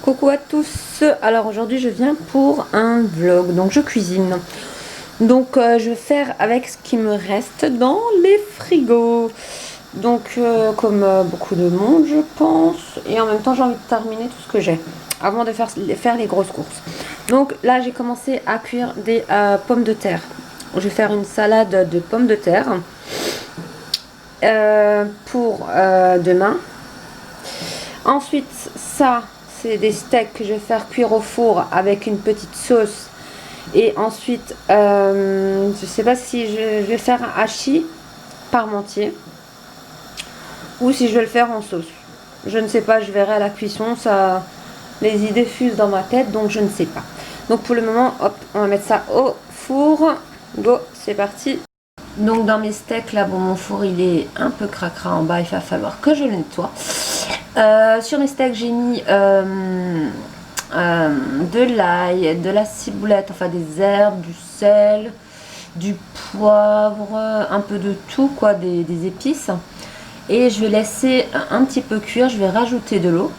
Coucou à tous, alors aujourd'hui je viens pour un vlog, donc je cuisine. Donc je vais faire avec ce qui me reste dans les frigos. Donc comme beaucoup de monde je pense, et en même temps j'ai envie de terminer tout ce que j'ai avant de faire les grosses courses. Donc là j'ai commencé à cuire des pommes de terre. Je vais faire une salade de pommes de terre pour demain. Ensuite ça c'est des steaks que je vais faire cuire au four avec une petite sauce. Et ensuite, je sais pas si je vais faire un hachis parmentier ou si je vais le faire en sauce. Je ne sais pas, je verrai à la cuisson. Ça, les idées fusent dans ma tête, donc je ne sais pas. Donc pour le moment, hop, on va mettre ça au four. Go, c'est parti. Donc dans mes steaks, là, bon, mon four il est un peu cracra en bas, il va falloir que je le nettoie. Sur mes steaks, j'ai mis de l'ail, de la ciboulette, enfin des herbes, du sel, du poivre, un peu de tout, quoi, des épices. Et je vais laisser un petit peu cuire, je vais rajouter de l'eau.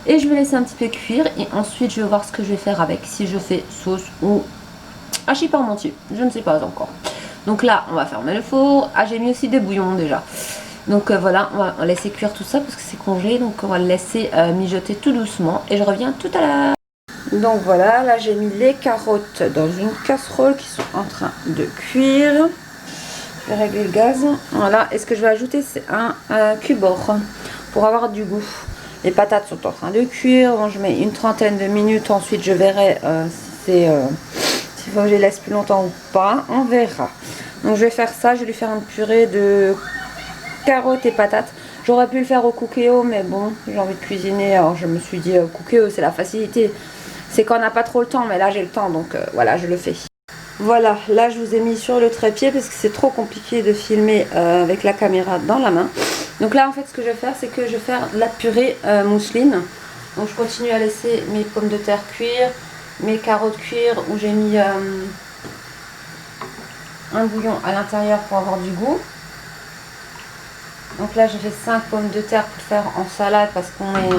Et je vais laisser un petit peu cuire et ensuite je vais voir ce que je vais faire avec. Si je fais sauce ou hachis parmentier, je ne sais pas encore. Donc là, on va fermer le four. Ah, j'ai mis aussi des bouillons déjà. Donc voilà, on va laisser cuire tout ça parce que c'est congelé. Donc on va le laisser mijoter tout doucement. Et je reviens tout à l'heure. Donc voilà, là j'ai mis les carottes dans une casserole qui sont en train de cuire. Je vais régler le gaz. Voilà, et ce que je vais ajouter c'est un cubord pour avoir du goût. Les patates sont en train de cuire. Bon, je mets une trentaine de minutes. Ensuite je verrai s'il faut que je les laisse plus longtemps ou pas. On verra. Donc je vais faire ça, je vais lui faire une purée de carottes et patates. J'aurais pu le faire au cookéo, mais bon, j'ai envie de cuisiner. Alors je me suis dit, cookéo c'est la facilité. C'est qu'on n'a pas trop le temps, mais là j'ai le temps, donc voilà, je le fais. Voilà, là je vous ai mis sur le trépied parce que c'est trop compliqué de filmer avec la caméra dans la main. Donc là en fait ce que je vais faire, c'est que je vais faire de la purée mousseline. Donc je continue à laisser mes pommes de terre cuire, mes carottes cuire, où j'ai mis un bouillon à l'intérieur pour avoir du goût. Donc là j'ai fait 5 pommes de terre pour faire en salade parce qu'on est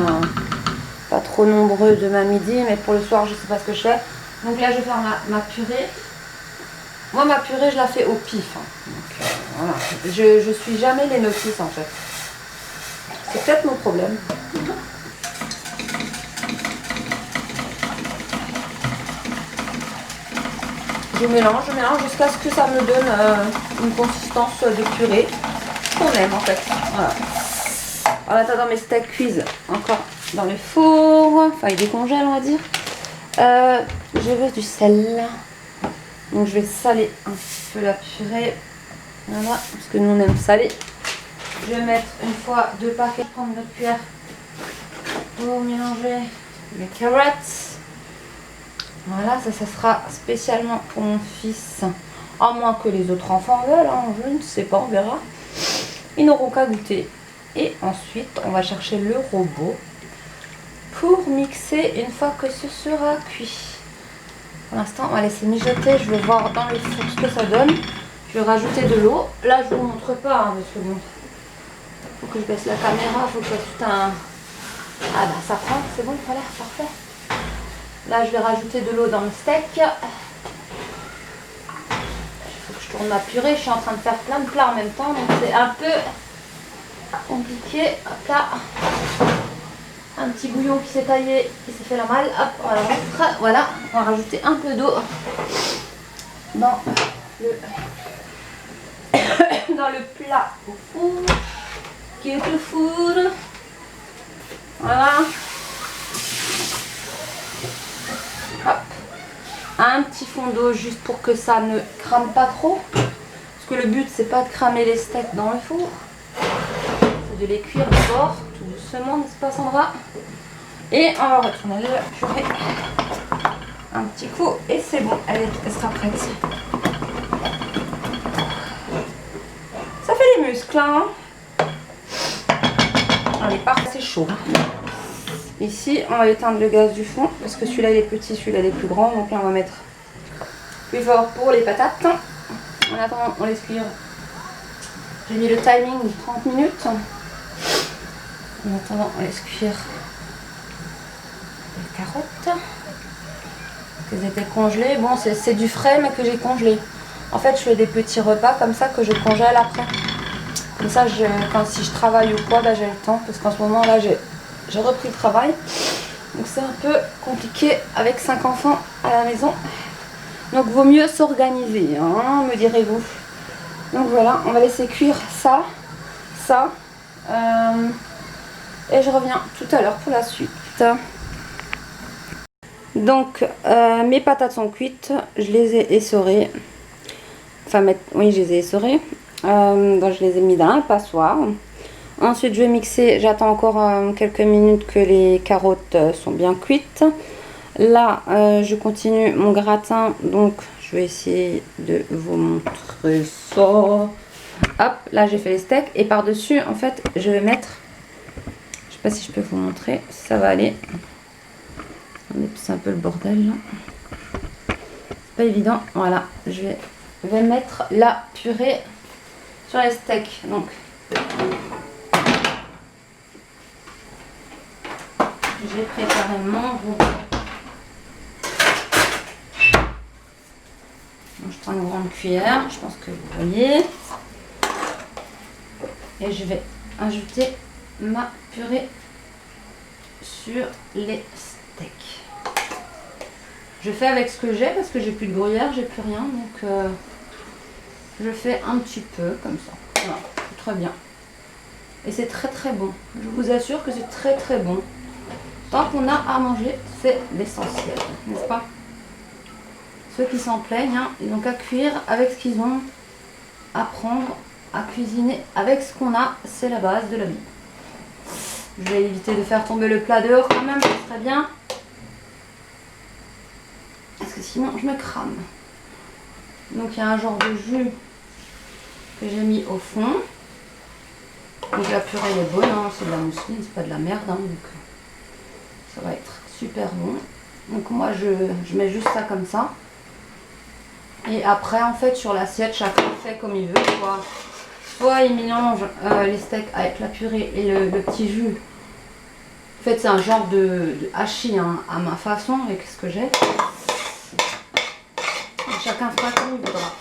pas trop nombreux demain midi, mais pour le soir je sais pas ce que je fais. Donc là je vais faire ma purée. Moi ma purée je la fais au pif, hein. Donc, voilà. Je suis jamais les notices en fait. C'est peut-être mon problème. Je mélange jusqu'à ce que ça me donne une consistance de purée qu'on aime en fait. Voilà. En attendant mes steaks cuisent encore dans le four, enfin ils décongèlent on va dire. Je veux du sel, donc je vais saler un petit peu la purée, voilà, parce que nous on aime salé. Je vais mettre une fois 2 paquets, prendre notre cuillère pour mélanger les carottes. Voilà, ça sera spécialement pour mon fils, à moins que les autres enfants veulent, hein, je ne sais pas, on verra. Ils n'auront qu'à goûter. Et ensuite on va chercher le robot pour mixer une fois que ce sera cuit. Pour l'instant on va laisser mijoter, je vais voir dans le four ce que ça donne. Je vais rajouter de l'eau. Là je vous montre pas hein, parce que bon, faut que je baisse la caméra, faut que je fasse tout un... Ah bah ça prend, c'est bon, voilà, parfait. Là je vais rajouter de l'eau dans le steak. Il faut que je tourne ma purée, je suis en train de faire plein de plats en même temps, donc c'est un peu compliqué. Hop là. Un petit bouillon qui s'est taillé, qui s'est fait la malle. Hop, on va le mettre. Voilà, on va rajouter un peu d'eau dans le plat au four, qui est au four. Voilà. Hop. Un petit fond d'eau juste pour que ça ne crame pas trop. Parce que le but c'est pas de cramer les steaks dans le four. C'est de les cuire d'abord, tout doucement, n'est-ce pas Sandra? Et on va retourner la purée un petit coup et c'est bon, elle sera prête. Ça fait des muscles, hein. Allez, parfait, c'est chaud. Ici, on va éteindre le gaz du fond parce que celui-là il est petit, celui-là il est plus grand. Donc là, on va mettre plus fort pour les patates. En attendant, on laisse cuire. J'ai mis le timing 30 minutes. En attendant, on laisse cuire carottes. Elles étaient congelées. Bon, c'est du frais, mais que j'ai congelé. En fait, je fais des petits repas comme ça que je congèle après. Comme ça, si je travaille ou quoi, bah, j'ai le temps. Parce qu'en ce moment, là, j'ai repris le travail. Donc, c'est un peu compliqué avec 5 enfants à la maison. Donc, vaut mieux s'organiser, hein, me direz-vous. Donc, voilà, on va laisser cuire ça. Et je reviens tout à l'heure pour la suite. Donc, mes patates sont cuites. Je les ai essorées. Enfin, oui, je les ai essorées. Donc, je les ai mis dans un passoire. Ensuite, je vais mixer. J'attends encore quelques minutes que les carottes sont bien cuites. Là, je continue mon gratin. Donc, je vais essayer de vous montrer ça. Hop, là, j'ai fait les steaks. Et par-dessus, en fait, je vais mettre... Je sais pas si je peux vous montrer. Ça va aller. C'est un peu le bordel, là. C'est pas évident. Voilà, je vais mettre la purée sur les steaks. Donc, j'ai préparé mon rouleau. Je prends une grande cuillère, je pense que vous voyez. Et je vais ajouter ma purée sur les steaks. Je fais avec ce que j'ai parce que j'ai plus de gruyère, j'ai plus rien. Donc je fais un petit peu comme ça. Voilà, c'est très bien. Et c'est très très bon. Je vous assure que c'est très très bon. Tant qu'on a à manger, c'est l'essentiel, n'est-ce pas? Ceux qui s'en plaignent, hein, ils n'ont qu'à cuire avec ce qu'ils ont, apprendre à cuisiner avec ce qu'on a, c'est la base de la vie. Je vais éviter de faire tomber le plat dehors quand même, c'est très bien. Parce que sinon je me crame. Donc il y a un genre de jus que j'ai mis au fond. Donc la purée elle est bonne, hein, c'est de la mousseline, c'est pas de la merde, hein, donc ça va être super bon. Donc moi je mets juste ça comme ça. Et après en fait sur l'assiette chacun fait comme il veut. Soit il mélange les steaks avec la purée et le petit jus. En fait c'est un genre de hachis, hein, à ma façon avec ce que j'ai. Chacun fera comme il voudra.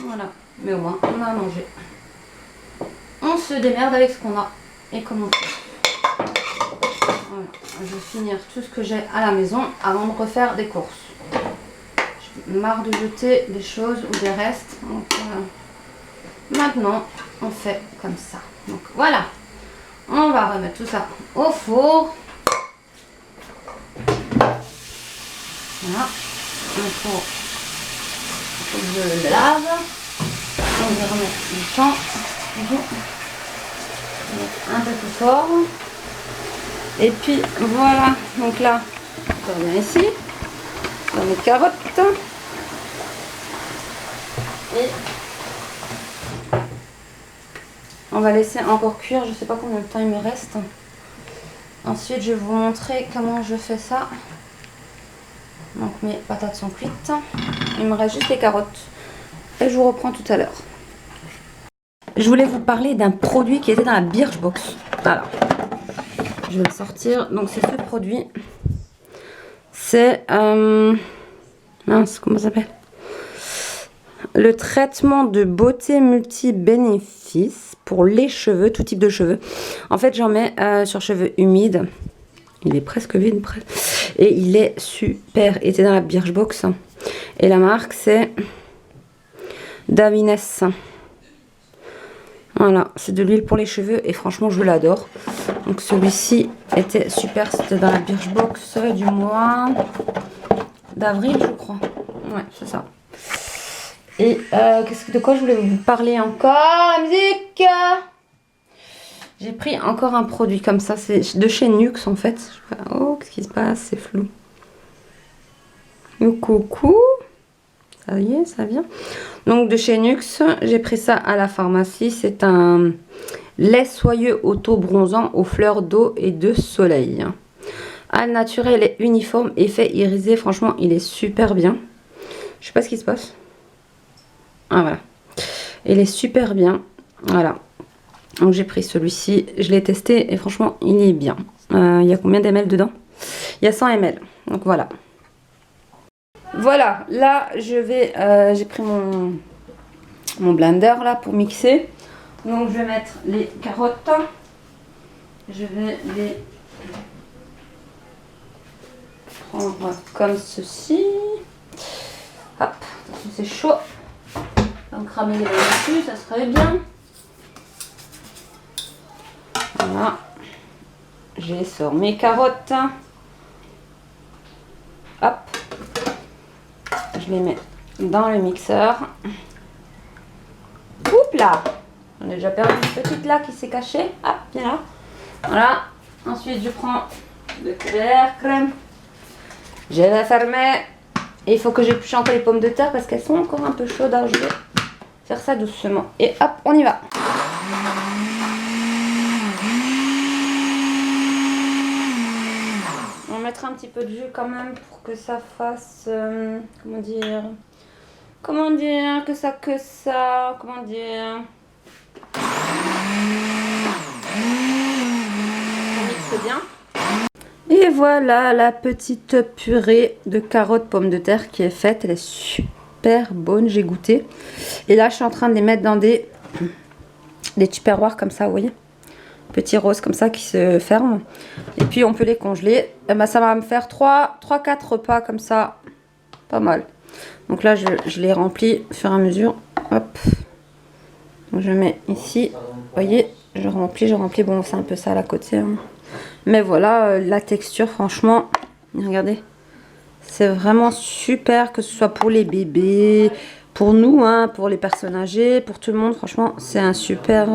Voilà. Mais au moins on a à manger. On se démerde avec ce qu'on a et comme on peut. Voilà. Je vais finir tout ce que j'ai à la maison avant de refaire des courses. J'ai marre de jeter des choses ou des restes. Donc maintenant on fait comme ça. Donc voilà. On va remettre tout ça au four. Voilà. Il faut que je le lave. On va remettre du temps. Un peu plus fort. Et puis voilà. Donc là, je reviens ici. Dans mes carottes. Et on va laisser encore cuire. Je sais pas combien de temps il me reste. Ensuite, je vais vous montrer comment je fais ça. Donc mes patates sont cuites. Il me reste juste les carottes. Et je vous reprends tout à l'heure. Je voulais vous parler d'un produit qui était dans la Birchbox. Alors, je vais le sortir. Donc c'est ce produit. C'est mince, comment ça s'appelle? Le traitement de beauté multi-bénéfices pour les cheveux, tout type de cheveux. En fait, j'en mets sur cheveux humides. Il est presque vide, presque. Et il est super. Il était dans la Birchbox. Et la marque, c'est Davines. Voilà, c'est de l'huile pour les cheveux et franchement, je l'adore. Donc celui-ci était super. C'était dans la Birchbox du mois d'avril, je crois. Ouais, c'est ça. Et de quoi je voulais vous parler encore? La musique! J'ai pris encore un produit comme ça. C'est de chez Nux en fait. Oh, qu'est-ce qui se passe? C'est flou. Coucou. Ça y est, ça vient. Donc de chez Nux, j'ai pris ça à la pharmacie. C'est un lait soyeux auto-bronzant aux fleurs d'eau et de soleil. Al naturel et uniforme, effet irisé. Franchement, il est super bien. Je sais pas ce qui se passe. Ah voilà. Il est super bien. Voilà. Donc j'ai pris celui-ci. Je l'ai testé et franchement, il est bien. Il y a combien d'ml dedans? Il y a 100 ml. Donc voilà. Voilà, là je vais, j'ai pris mon blender là pour mixer. Donc je vais mettre les carottes. Je vais les prendre comme ceci. Hop, c'est chaud. Donc ramer les mains dessus, ça serait bien. Voilà. J'ai sur mes carottes. Hop. Je les mets dans le mixeur. Oups là. On a déjà perdu une petite là qui s'est cachée. Hop, bien là. Voilà. Ensuite, je prends le couvercle. Je vais fermer. Et il faut que j'épluche encore les pommes de terre parce qu'elles sont encore un peu chaudes. Alors je vais faire ça doucement. Et hop, on y va. On va mettre un petit peu de jus quand même pour que ça fasse... comment dire, que ça... Comment dire... On mixe bien. Et voilà la petite purée de carottes pommes de terre qui est faite. Elle est super bonne, j'ai goûté. Et là, je suis en train de les mettre dans des tupperwares comme ça, vous voyez. Petits roses comme ça qui se ferment. Et puis, on peut les congeler. Et ben, ça va me faire 3-4 repas comme ça. Pas mal. Donc là, je les remplis au fur et à mesure. Hop. Donc, je mets ici. Vous voyez, je remplis. Bon, c'est un peu ça à côté, hein. Mais voilà, la texture, franchement, regardez, c'est vraiment super, que ce soit pour les bébés, pour nous, hein, pour les personnes âgées, pour tout le monde. Franchement, c'est une super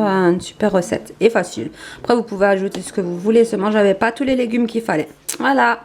recette et facile. Après, vous pouvez ajouter ce que vous voulez, seulement j'avais pas tous les légumes qu'il fallait. Voilà.